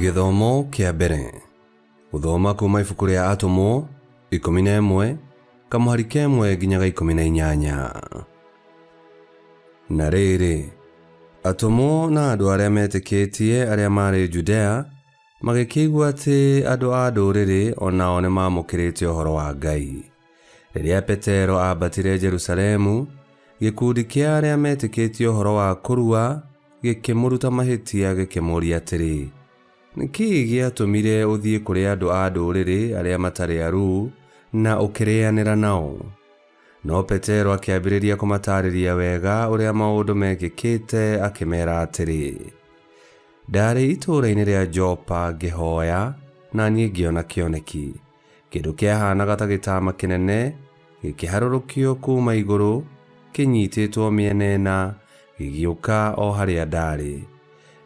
Githomo kia mbere. Guthoma kuma ibuku ria Atomo 11 kamuhari kemwe nginyaga 18. Na riri Atomo na andu aria metikitie aria mari Judea magikigwa ati andu a nduriri onao ni mamukirite uhoro wa Ngai. Riria Petero ambatire Jerusalemu, gikundi kia aria metikitie uhoro wa kurua gikimuruta mahitia gikimuria atiri, niki giatumire uthie kuri andu a nduriri aria matari aru na ukirianira nao? No Petero akiambiriria kumatariria wega uria maundu mekikite, akimera atiri, ndari itura-ini ria Jopa ngihoya na nie ngiona kioneki, kindu kiahanaga ta gitama kinene gikiharurukio kuma iguru kinyititwo mienena gigiuka o haria ndari.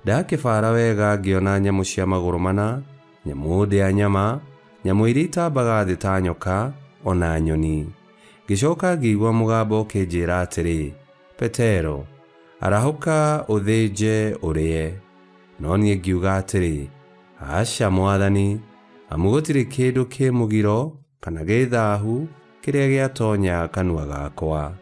Ndakibara wega ngiona nyamu cia maguru mana, nyamu ndĩa nyama, nyamu iria itambaga thĩ ta nyoka, ona nyoni. Gicoka ngĩigua mũgambo ũkĩnjĩra atĩrĩ, Petero, arahũka ũthĩnje ũrĩe. No niĩ ngiuga atĩrĩ, aca Mwathani, amu gũtirĩ kĩndũ kĩ mũgiro kana gĩthahu kĩrĩa gĩatonya kanua gakwa.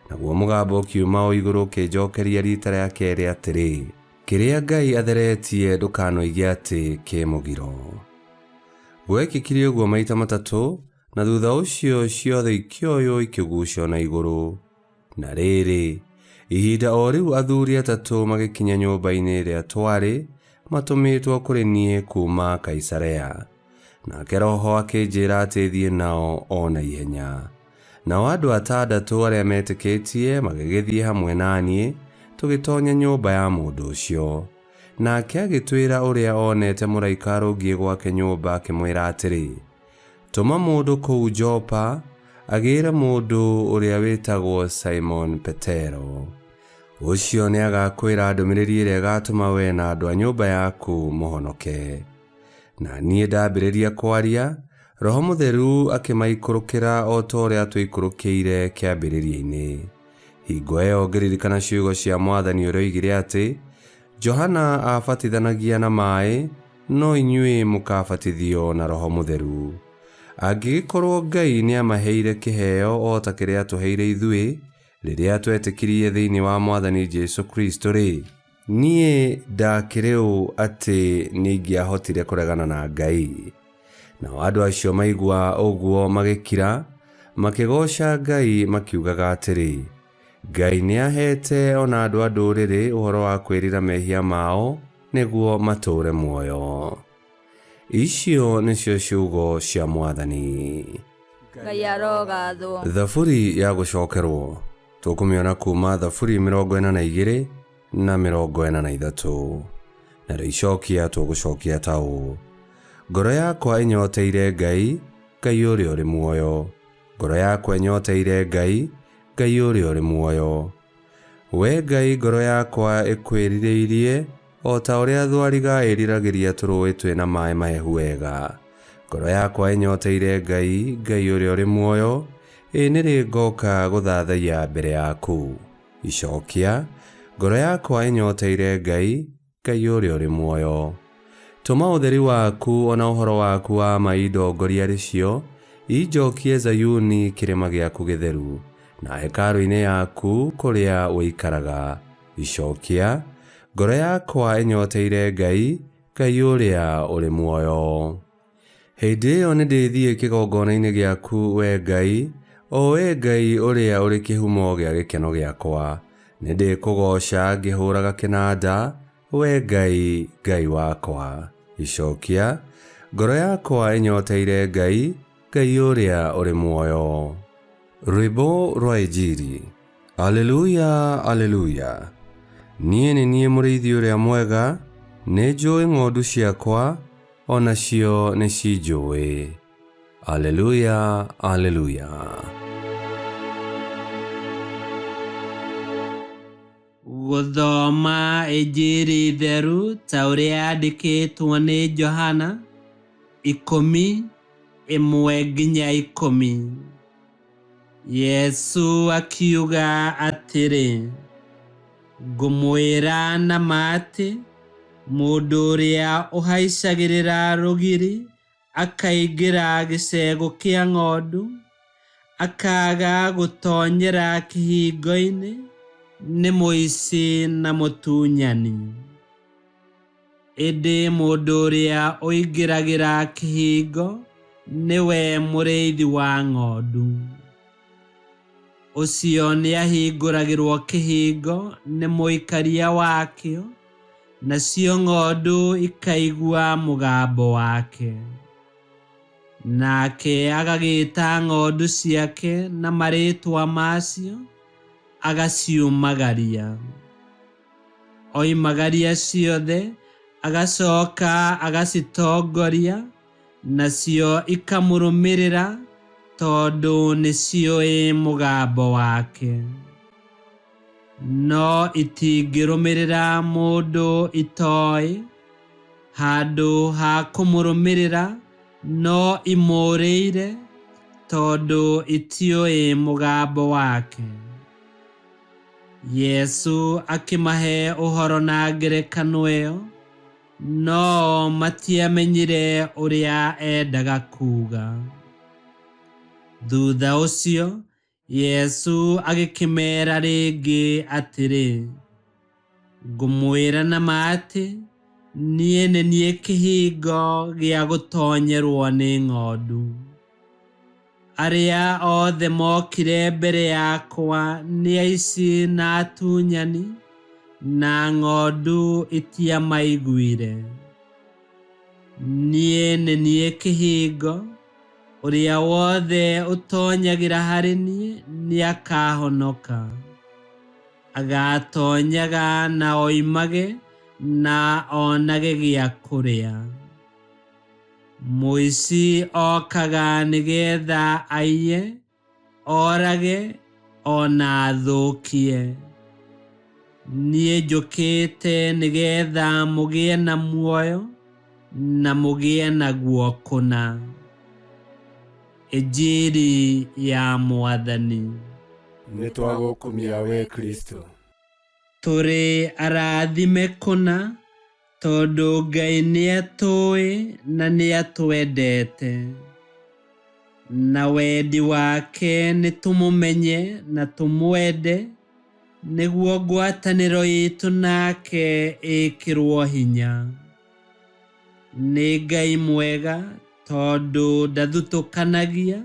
Naguo mũgambo ũkiuma o igũrũ ũkĩnjokeria rita rĩa kerĩ atĩrĩ, kĩrĩa Ngai atheretie ndũkanoige atĩ kĩ mũgiro. Gwekĩkire ũguo maita matatũ, na thutha ũcio ciothe ikĩoywo ikĩgucio na igũrũ. Na rĩrĩ, ihinda o rĩu athuri atatũ magĩkinya nyũmba-inĩ ĩrĩa twarĩ matũmĩtwo kũrĩ niĩ kuma Kaisarea. Nake Roho akĩnjĩra atĩ thiĩ nao o na ihenya. Nao andũ atandatũ arĩa metĩkĩtie magĩgĩthiĩ hamwe na niĩ, tũgĩtonya nyũmba ya mũndũ ũcio. Nake agĩtwĩra ũrĩa onete mũraika arũngiĩ gwake nyũmba, akĩmwĩra atĩrĩ, tũma mũndũ kũu Jopa agĩĩre mũndũ ũrĩa wĩtagwo Simon Petero. Ũcio nĩ agakwĩra ndũmĩrĩri ĩrĩa ĩgatũma we na andũ a nyũmba yaku mũhonoke. Na niĩ ndambĩrĩria kwaria, Roho Mũtheru akĩmaikũrũkĩra o ta ũrĩa twaikũrũkĩire kĩambĩrĩria-inĩ. Hingo ĩyo ngĩririkana ciugo cia Mwathani ũrĩa oigire atĩ, Johana abatithanagia na maaĩ, no inyuĩ mũkabatithio na Roho Mũtheru. Angĩgĩkorwo Ngai nĩamaheire kĩheo o ta kĩrĩa tũheire ithuĩ rĩrĩa twetĩkirie thĩinĩ wa Mwathani Jesũ Kristo-rĩ, niĩ ndakĩrĩ ũ atĩ nĩingĩahotire kũregana na Ngai? Nao andũ acio maigua ũguo magĩkira, makĩgoca Ngai makiugaga atĩrĩ, Ngai nĩahete ona andũ a ndũrĩrĩ ũhoro wa kwĩrira mehia mao nĩguo matũũre muoyo. Icio nĩcio ciugo cia Mwathani. Ngai arogathwo. Thaburi ya gũcokerwo tũkũmĩona kuma Thaburi 42 na 43. Na rĩicokia tũgũcokia ta ũũ: ngoro yakwa ĩnyoteire Ngai, Ngai ũrĩa ũrĩ muoyo. Ngoro yakwa ĩnyoteire Ngai, Ngai ũrĩa ũrĩ muoyo. We Ngai, ngoro yakwa ĩkwĩrirĩirie o ta ũrĩa thwariga ĩriragĩria tũrũĩ twĩna maaĩ mahehu wega. Ngoro yakwa ĩnyoteire Ngai, Ngai ũrĩa ũrĩ muoyo, nĩrĩ ngoka gũthathaiya mbere yaku. Icokia, ngoro yakwa ĩnyoteire Ngai, Ngai ũrĩa ũrĩ muoyo. Tũma ũtheri waku ona ũhoro waku wa ma indongoria rĩcio, injokie Zayuni kĩrĩma gĩaku gĩtheru, na hekarũ-inĩ yaku kũrĩa ũikaraga. Icokia, ngoro yakwa ĩnyoteire Ngai, Ngai ũrĩa ũrĩ muoyo. Hĩndĩ ĩyo nĩndĩthiĩ kĩgongona-inĩ gĩaku, we Ngai, o we Ngai ũrĩa ũrĩ kĩhumo gĩa gĩkeno gĩakwa. Nĩndĩkũgoca ngĩhũraga kĩnanda, we Ngai, Ngai wakwa. Icokia, ngoro yakwa ĩnyoteire Ngai, Ngai ũrĩa ũrĩ muoyo. Rwĩmbo rwa Injili. Aleluya, aleluya. Niĩ nĩ niĩ mũrĩithi ũrĩa mwega, nĩ njũĩ ng'ondu ciakwa, onacio nĩ cinjũĩ. Aleluya, aleluya. Gũthoma Injili theru ta ũrĩa yandĩkĩtwo nĩ Johana 10:1-10. Yesu akiuga atĩrĩ, ngũmwĩra na ma atĩ Mũndũ ũrĩa ũhaicagĩrĩra rũgiri akaingĩra gĩcegũ kĩa ng'ondu, akaga gũtonyera kĩhingo-inĩ, nĩ mũici na mũtunyani. Ĩndĩ mũndũ ũrĩa ũingĩragĩra kĩhingo nĩwe mũrĩithi wa ng'ondu. Ũcio nĩahingũragĩrwo kĩhingo nĩ mũikaria wakĩo, nacio ng'ondu ikaigua mũgambo wake. Nake agagĩta ng'ondu ciake na marĩtwa macio, agaciumagaria. Oimagaria ciothe, agacoka agacitongoria, nacio ikamũrũmĩrĩra tondũ nĩciũĩ mũgambo wake. No itingĩrũmĩrĩra mũndũ itoĩ, handũ ha kũmũrũmĩrĩra no imũrĩire tondũ itiũĩ mũgambo wake. Yesu akĩmahe ũhoro na ngerekano ĩyo, no matiamenyire ũrĩa endaga kuuga. Thutha ũcio, Yesu agĩkĩmeera rĩngĩ atĩrĩ, ngũmwĩra na ma atĩ, niĩ nĩ niĩ kĩhingo gĩa gũtonyerwo nĩ ng'ondu. Arĩa othe mokire mbere yakwa nĩ aici na atunyani, na ng'ondu itiamaiguire. Niĩ nĩ niĩ kĩhingo, ũrĩa wothe ũtonyagĩra harĩ niĩ nĩakahonoka. Agatonyaga na oimage na onage gĩa kũrĩa. Mũici okaga nĩgetha aiye, orage, ona athũkie. Niĩ njũkĩte nĩgetha mũgĩe na muoyo, na mũgĩe naguo kũna. Injili ya Mwathani. Nĩtwagũkumia we Kristo. Tũrĩ arathime kũna, tondũ Ngai nĩatũĩ na nĩatwendete. Na wendi wake nĩtũmũmenye na tũmwende, nĩguo ngwatanĩro itũ nake ĩkĩrwo hinya. Nĩ Ngai mwega tondũ ndathutũkanagia,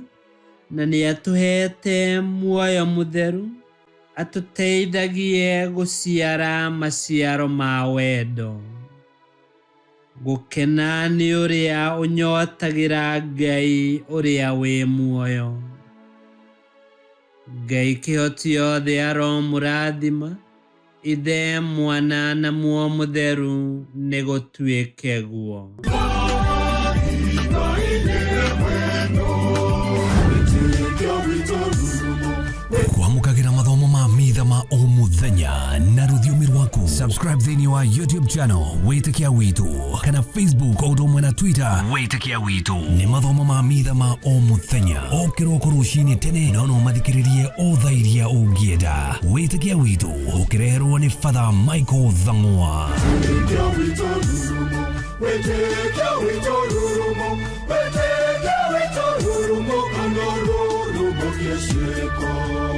na nĩatũhete muoyo mũtheru, atũteithagie gũciara maciaro ma wendo. Gũkena nĩ ũrĩa ũnyotagĩra Ngai ũrĩa wĩ muoyo. Ngai kĩhoti othe aromũrathima, Ithe, Mwana na Muoyo Mũtheru, nĩgũtuĩke guo. Kwamũkagĩra mathomo ma mitha ma o mũthenya na rũthiomi rwaku. Subscribe thĩinĩ wa YouTube channel Wĩtĩkia Witũ, kana Facebook o ũndũ ũmwe na Twitter Wĩtĩkia Witũ. Nĩ mathomo ma mitha ma o mũthenya, o kĩroko rũcinĩ tene, no mathikĩrĩrie o thaa iria ũngĩenda. Wĩtĩkia Witũ ũkĩreherwo nĩ Father Michael Thang'wa. Wĩtĩkia Witũ rurumo, Wĩtĩkia Witũ rurumo, Wĩtĩkia Witũ rurumo, kana rurumo kĩciko.